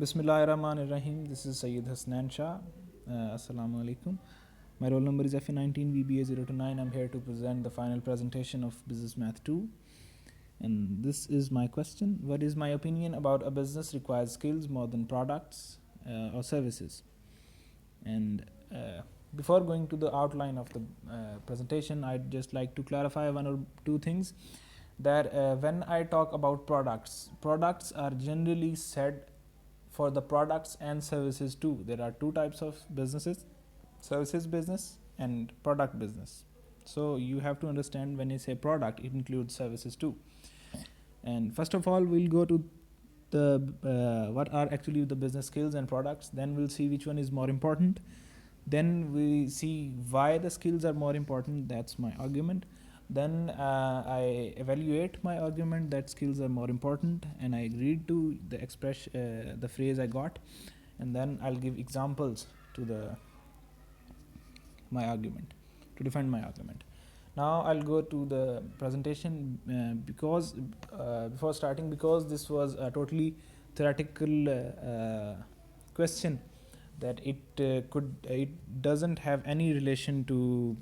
Bismillahirrahmanirrahim. This is Syed Hasnain Shah. Assalamu alaikum. My roll number is FA19-BBA-029. I'm here to present the final presentation of Business Math 2. And this is my question. What is my opinion about a business requires skills more than products or services? And before going to the outline of the presentation, I'd just like to clarify one or two things. That when I talk about products are generally said for the products and services too. There are two types of businesses: services business and product business. So you have to understand, when you say product, it includes services too. And first of all, we'll go to the what are actually the business skills and products. Then we'll see which one is more important. Then we see why the skills are more important. That's my argument. Then I evaluate my argument that skills are more important, and I agreed to the the phrase I got, and then I'll give examples to my argument to defend my argument. Now I'll go to the presentation because before starting, because this was a totally theoretical question, that it doesn't have any relation to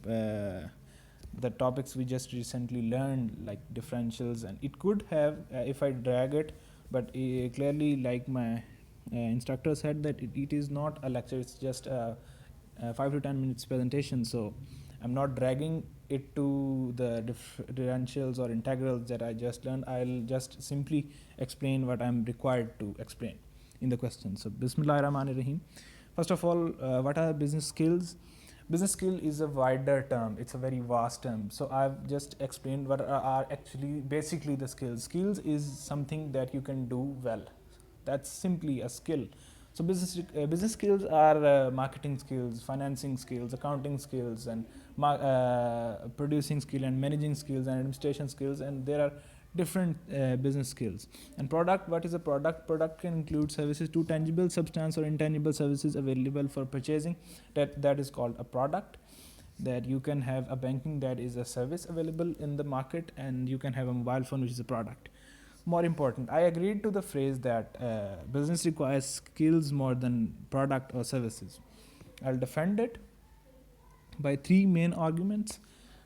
the topics we just recently learned, like differentials, and it could have if I drag it, but clearly, like my instructor said, that it is not a lecture, it's just a 5 to 10 minutes presentation. So I'm not dragging it to the differentials or integrals that I just learned. I'll just simply explain what I'm required to explain in the question. So Bismillahirrahmanirrahim. First of all, what are business skills? Business skill is a wider term, it's a very vast term. So I've just explained what are actually basically the skills. Skills is something that you can do well. That's simply a skill. So business skills are marketing skills, financing skills, accounting skills, and producing skill, and managing skills, and administration skills, and there are different business skills. And product, what is a product? Product can include services to tangible substance or intangible services available for purchasing. That is called a product. That you can have a banking, that is a service available in the market, and you can have a mobile phone, which is a product. More important, I agreed to the phrase that business requires skills more than product or services. I'll defend it by three main arguments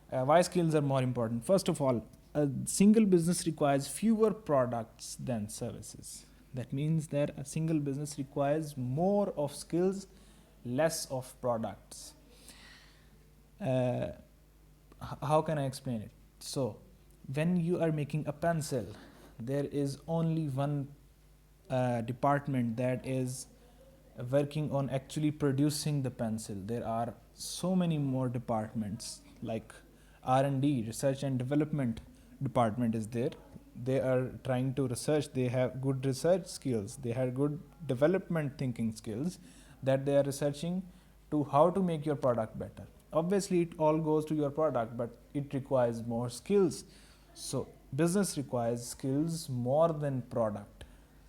why skills are more important. First of all, a single business requires fewer products than services. That means that a single business requires more of skills, less of products. How can I explain it? So when you are making a pencil, there is only one department that is working on actually producing the pencil. There are so many more departments, like R&D, research and development department is there. They are trying to research, they have good research skills, they have good development thinking skills, that they are researching to how to make your product better. Obviously it all goes to your product, but it requires more skills. So business requires skills more than product,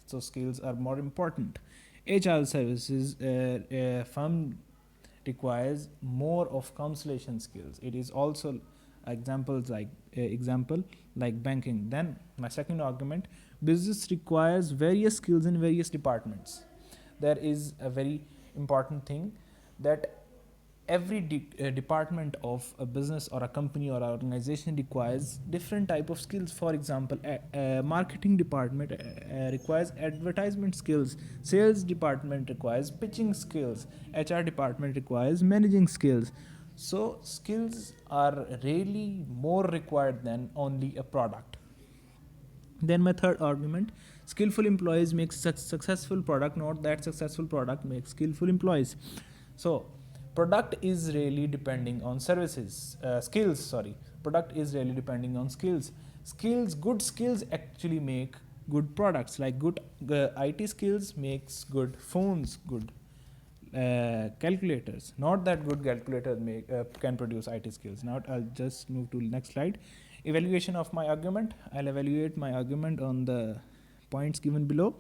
so skills are more important. HR services firm requires more of consultation skills. It is also example like banking. Then my second argument, business requires various skills in various departments. There is a very important thing, that every department of a business or a company or organization requires different type of skills. For example, marketing department requires advertisement skills, sales department requires pitching skills, HR department requires managing skills. So skills are really more required than only a product. Then my third argument, skillful employees make successful product, not that successful product makes skillful employees. So product is really depending on product is really depending on skills. Good skills actually make good products. Like good IT skills makes good phones, good calculators. Not that good calculator can produce IT skills. Now I'll just move to the next slide. Evaluation of my argument. I'll evaluate my argument on the points given below.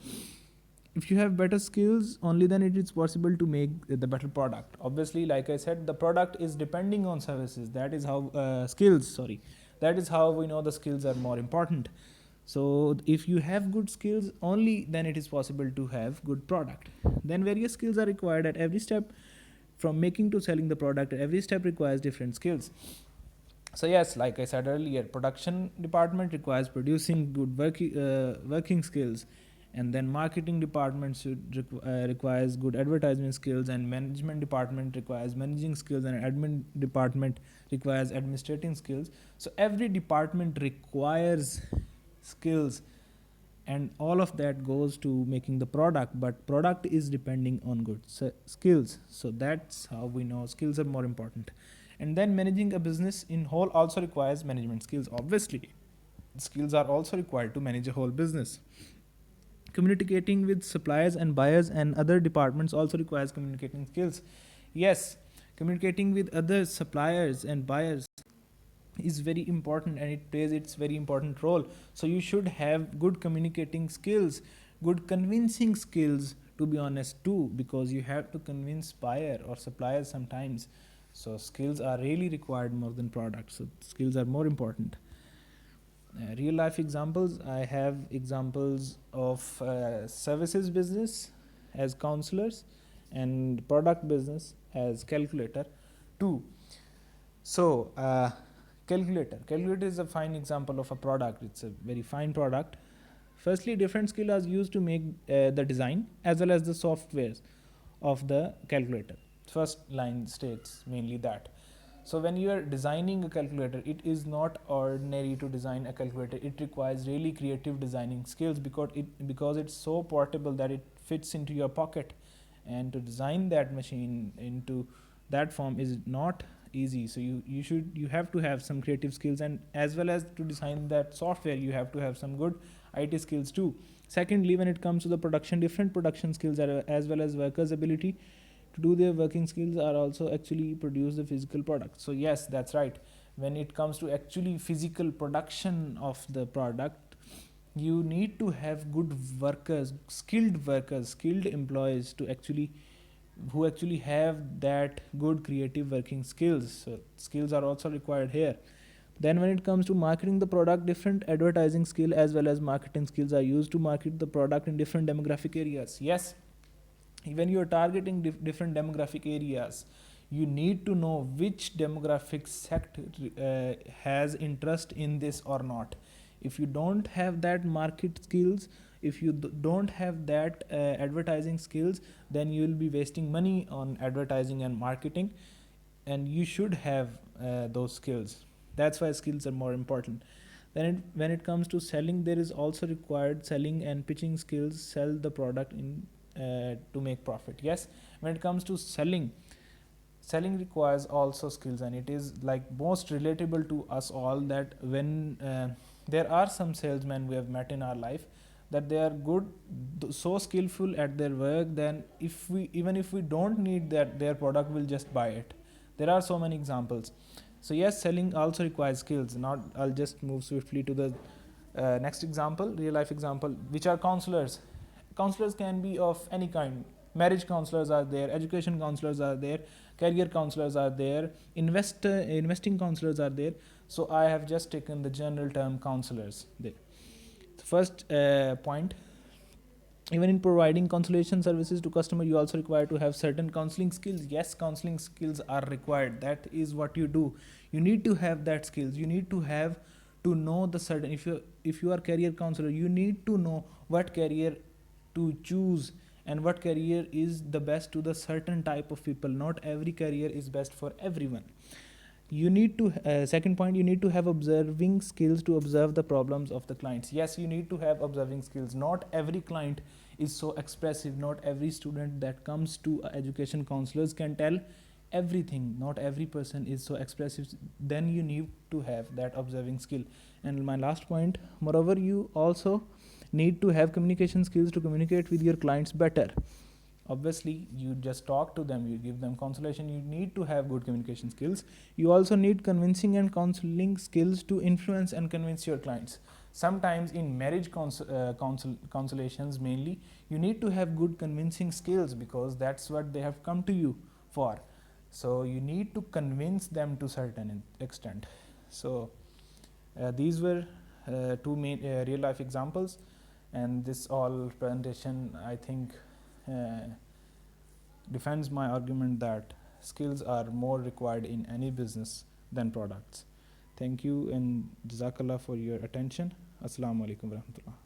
If you have better skills, only then it is possible to make the better product. Obviously, like I said, the product is depending on services. That is how that is how we know the skills are more important. So if you have good skills, only then it is possible to have good product. Then various skills are required at every step, from making to selling the product. Every step requires different skills. So yes, like I said earlier, production department requires producing good working skills, and then marketing department requires good advertisement skills, and management department requires managing skills, and admin department requires administrating skills. So every department requires skills, and all of that goes to making the product, but product is depending on good skills. So that's how we know skills are more important. And then managing a business in whole also requires management skills. Obviously, skills are also required to manage a whole business. Communicating with suppliers and buyers and other departments also requires communicating skills. Yes, communicating with other suppliers and buyers is very important, and it plays its very important role. So you should have good communicating skills, good convincing skills, to be honest too, because you have to convince buyer or suppliers sometimes. So skills are really required more than products. So skills are more important. Real life examples, I have examples of services business as counselors and product business as calculator too. So calculator is a fine example of a product. It's a very fine product. Firstly, different skills are used to make the design as well as the softwares of the calculator. First line states mainly that. So when you are designing a calculator, it is not ordinary to design a calculator. It requires really creative designing skills, because it's so portable that it fits into your pocket, and to design that machine into that form is not easy. So you have to have some creative skills, and as well as to design that software, you have to have some good IT skills too. Secondly, when it comes to the production, different production skills are, as well as workers' ability to do their working skills, are also actually produce the physical product. So yes, that's right. When it comes to actually physical production of the product, you need to have good workers, skilled employees to actually who actually have that good creative working skills. So skills are also required here. Then when it comes to marketing the product, different advertising skill as well as marketing skills are used to market the product in different demographic areas. Yes, when you are targeting different demographic areas, you need to know which demographic sector has interest in this or not. If you don't have that market skills, if you don't have that advertising skills, then you will be wasting money on advertising and marketing, and you should have those skills. That's why skills are more important. Then when it comes to selling, there is also required selling and pitching skills, sell the product in to make profit. Yes, when it comes to selling requires also skills, and it is like most relatable to us all, that when there are some salesmen we have met in our life, that they are good, so skillful at their work, then even if we don't need that their product, will just buy it. There are so many examples. So yes, selling also requires skills. Now I'll just move swiftly to the next example, real life example, which are counselors. Counselors can be of any kind. Marriage counselors are there, education counselors are there, career counselors are there, investing counselors are there. So I have just taken the general term counselors there. First point, even in providing consultation services to customer, you also require to have certain counseling skills. Yes, counseling skills are required. That is what you do. You need to have that skills. You need to have to know the certain, if you are career counselor, you need to know what career to choose and what career is the best to the certain type of people. Not every career is best for everyone. You need to second point, you need to have observing skills to observe the problems of the clients. Yes, you need to have observing skills. Not every client is so expressive. Not every student that comes to education counselors can tell everything. Not every person is so expressive. Then you need to have that observing skill. And my last point, moreover, you also need to have communication skills to communicate with your clients better. Obviously, you just talk to them, you give them consultation, you need to have good communication skills. You also need convincing and counseling skills to influence and convince your clients. Sometimes in marriage consolations mainly, you need to have good convincing skills, because that's what they have come to you for. So you need to convince them to certain extent. So these were two main real life examples, and this all presentation, I think, defends my argument that skills are more required in any business than products. Thank you and Jazakallah for your attention. Assalamu alaikum warahmatullah.